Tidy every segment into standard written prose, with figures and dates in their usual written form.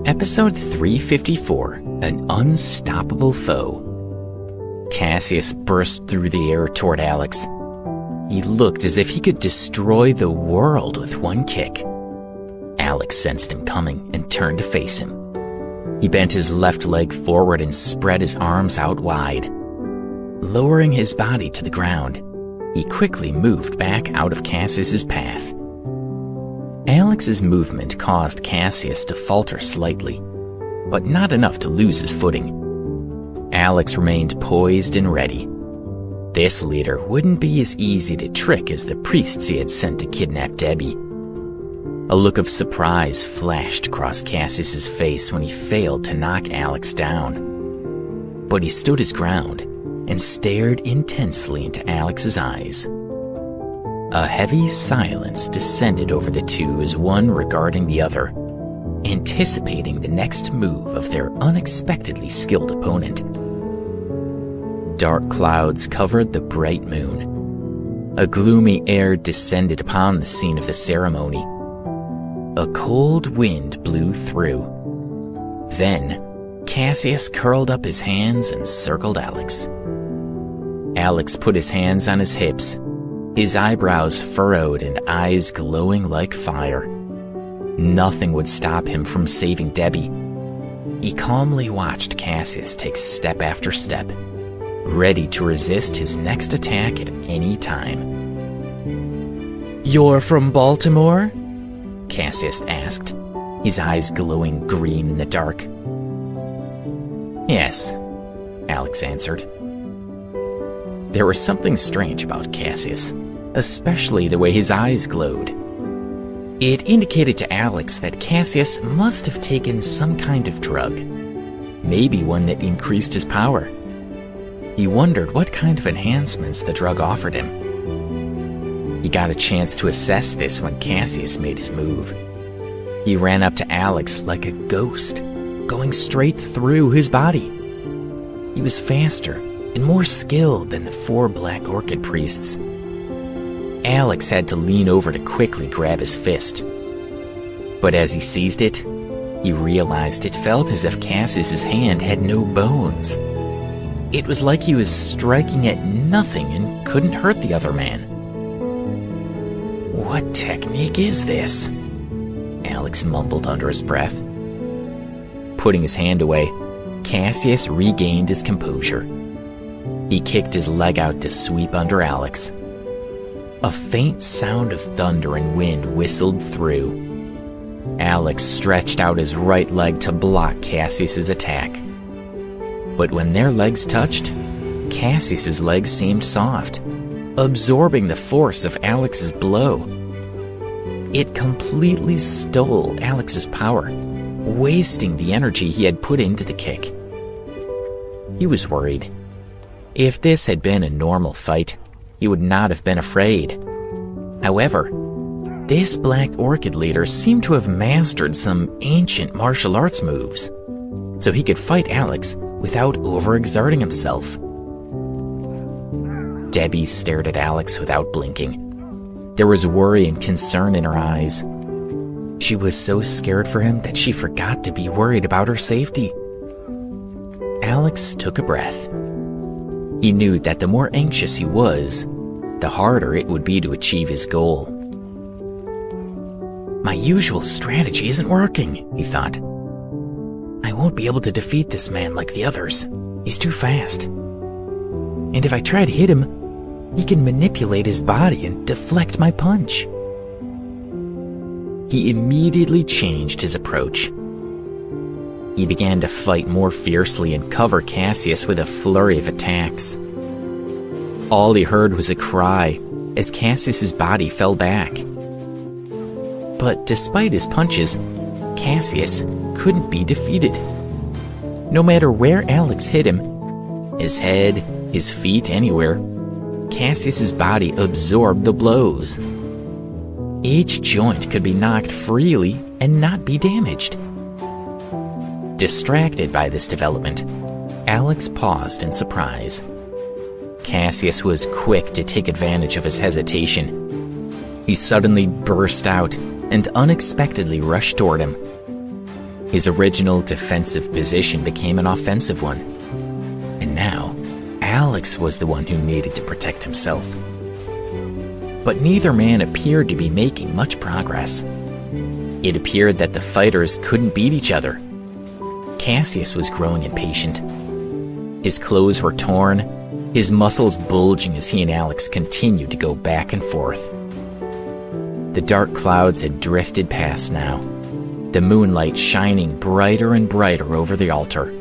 Episode 354, An Unstoppable Foe. Cassius burst through the air toward Alex. He looked as if he could destroy the world with one kick. Alex sensed him coming and turned to face him. He bent his left leg forward and spread his arms out wide. Lowering his body to the ground, he quickly moved back out of Cassius's path. Alex's movement caused Cassius to falter slightly, but not enough to lose his footing. Alex remained poised and ready. This leader wouldn't be as easy to trick as the priests he had sent to kidnap Debbie. A look of surprise flashed across Cassius's face when he failed to knock Alex down. But he stood his ground and stared intensely into Alex's eyes. A heavy silence descended over the two as one regarding the other, anticipating the next move of their unexpectedly skilled opponent. Dark clouds covered the bright moon. A gloomy air descended upon the scene of the ceremony. A cold wind blew through. Then, Cassius curled up his hands and circled Alex. Alex put his hands on his hips, his eyebrows furrowed and eyes glowing like fire. Nothing would stop him from saving Debbie. He calmly watched Cassius take step after step, ready to resist his next attack at any time. "You're from Baltimore?" Cassius asked, his eyes glowing green in the dark. "Yes," Alex answered. There was something strange about Cassius, especially the way his eyes glowed. It indicated to Alex that Cassius must have taken some kind of drug, maybe one that increased his power. He wondered what kind of enhancements the drug offered him. He got a chance to assess this when Cassius made his move. He ran up to Alex like a ghost, going straight through his body. He was faster and more skilled than the 4 Black Orchid priests. Alex had to lean over to quickly grab his fist. But as he seized it, he realized it felt as if Cassius's hand had no bones. It was like he was striking at nothing and couldn't hurt the other man. "What technique is this?" Alex mumbled under his breath. Putting his hand away, Cassius regained his composure. He kicked his leg out to sweep under Alex. A faint sound of thunder and wind whistled through. Alex stretched out his right leg to block Cassius's attack. But when their legs touched, Cassius's legs seemed soft, absorbing the force of Alex's blow. It completely stole Alex's power, wasting the energy he had put into the kick. He was worried. If this had been a normal fight, he would not have been afraid. However, this Black Orchid leader seemed to have mastered some ancient martial arts moves, so he could fight Alex without overexerting himself. Debbie stared at Alex without blinking. There was worry and concern in her eyes. She was so scared for him that she forgot to be worried about her safety. Alex took a breath. He knew that the more anxious he was, the harder it would be to achieve his goal. "My usual strategy isn't working," he thought. "I won't be able to defeat this man like the others. He's too fast. And if I try to hit him, he can manipulate his body and deflect my punch." He immediately changed his approach. He began to fight more fiercely and cover Cassius with a flurry of attacks. All he heard was a cry as Cassius's body fell back. But despite his punches, Cassius couldn't be defeated. No matter where Alex hit him, his head, his feet, anywhere, Cassius's body absorbed the blows. Each joint could be knocked freely and not be damaged. Distracted by this development, Alex paused in surprise. Cassius was quick to take advantage of his hesitation. He suddenly burst out and unexpectedly rushed toward him. His original defensive position became an offensive one. And now, Alex was the one who needed to protect himself. But neither man appeared to be making much progress. It appeared that the fighters couldn't beat each other. Cassius was growing impatient. His clothes were torn, his muscles bulging as he and Alex continued to go back and forth. The dark clouds had drifted past now, the moonlight shining brighter and brighter over the altar.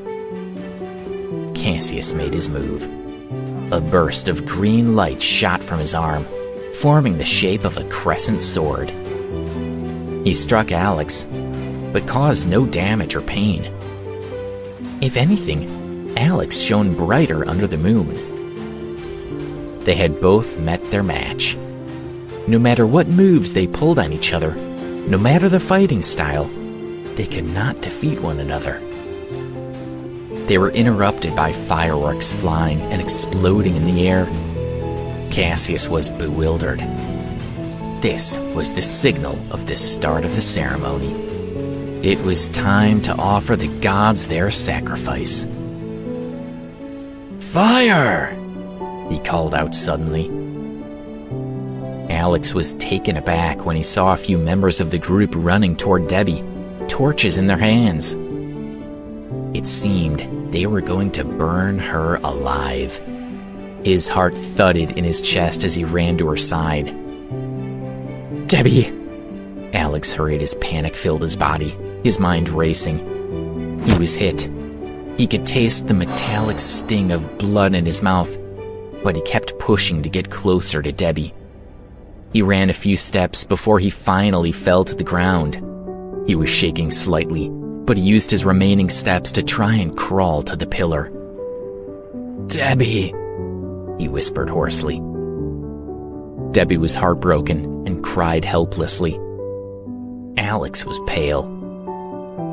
Cassius made his move. A burst of green light shot from his arm, forming the shape of a crescent sword. He struck Alex, but caused no damage or pain. If anything, Alex shone brighter under the moon. They had both met their match. No matter what moves they pulled on each other, no matter the fighting style, they could not defeat one another. They were interrupted by fireworks flying and exploding in the air. Cassius was bewildered. This was the signal of the start of the ceremony. It was time to offer the gods their sacrifice. "Fire!" he called out suddenly. Alex was taken aback when he saw a few members of the group running toward Debbie, torches in their hands. It seemed they were going to burn her alive. His heart thudded in his chest as he ran to her side. "Debbie!" Alex hurried as panic filled his body, his mind racing. He was hit. He could taste the metallic sting of blood in his mouth, but he kept pushing to get closer to Debbie. He ran a few steps before he finally fell to the ground. He was shaking slightly, but he used his remaining steps to try and crawl to the pillar. "Debbie!" he whispered hoarsely. Debbie was heartbroken and cried helplessly. Alex was pale.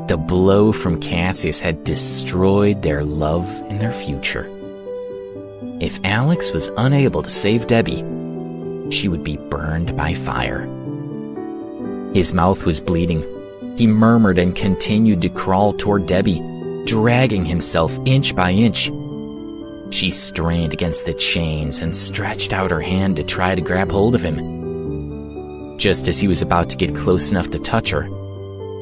The blow from Cassius had destroyed their love and their future. If Alex was unable to save Debbie, she would be burned by fire. His mouth was bleeding. He murmured and continued to crawl toward Debbie, dragging himself inch by inch. She strained against the chains and stretched out her hand to try to grab hold of him. Just as he was about to get close enough to touch her,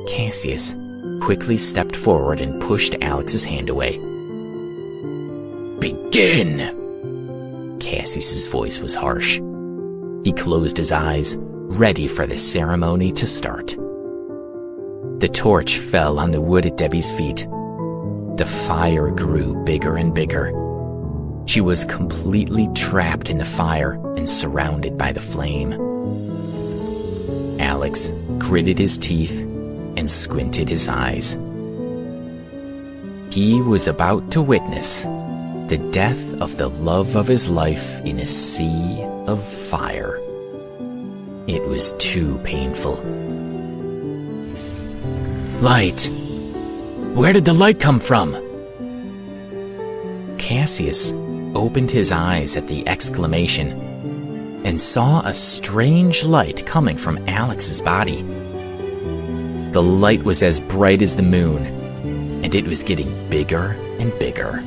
Cassius quickly stepped forward and pushed Alex's hand away. "Begin!" Cassius's voice was harsh. He closed his eyes, ready for the ceremony to start. The torch fell on the wood at Debbie's feet. The fire grew bigger and bigger. She was completely trapped in the fire and surrounded by the flame. Alex gritted his teeth and squinted his eyes. He was about to witness the death of the love of his life in a sea of fire. It was too painful. "Light! Where did the light come from?" Cassius opened his eyes at the exclamation and saw a strange light coming from Alex's body. The light was as bright as the moon, and it was getting bigger and bigger.